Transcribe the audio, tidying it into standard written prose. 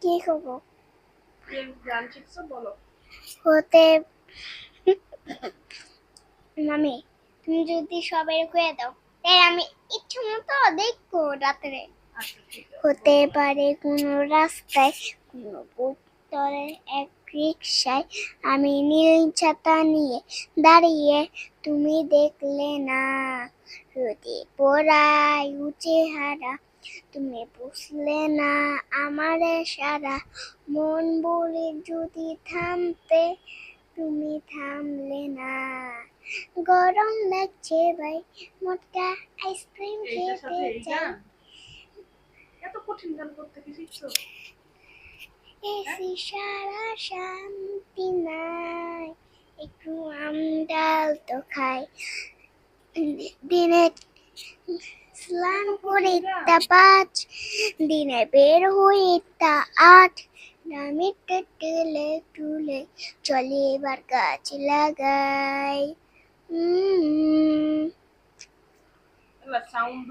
কি করবো? গান শিখছো বলো। হতে মামি, তুমি যদি সবাই কয়ে দাও তাই আমি ইচ্ছে মতো দেখবো রাত্রে। আচ্ছা ঠিক আছে। হতে পারে কোনো রাস্তায়, কোনো বোতলে, এক রিক্সায় আমি নীল ছাতা নিয়ে দাঁড়িয়ে, তুমি দেখলে না। রোদে পোড়ায় উচে হারা, তুমি বুঝলে না আমার সারা। মন বলে যদি থামতে, তুমি থামলে না। গরম লাগছে ভাই, মোটকা আইসক্রিম এইটার সাথে খেতে এই চাই। গান, এত কঠিন গান করতে কি শিখছো? এসি সারা শান্তি নাই, একটু আমডাল তো খাই। দিনে স্নান করে তা 5, দিনে বের হয়ে তা 8। আমি তুলে তুলে চলে এবার গাছ লাগাই। এবার সাউন্ড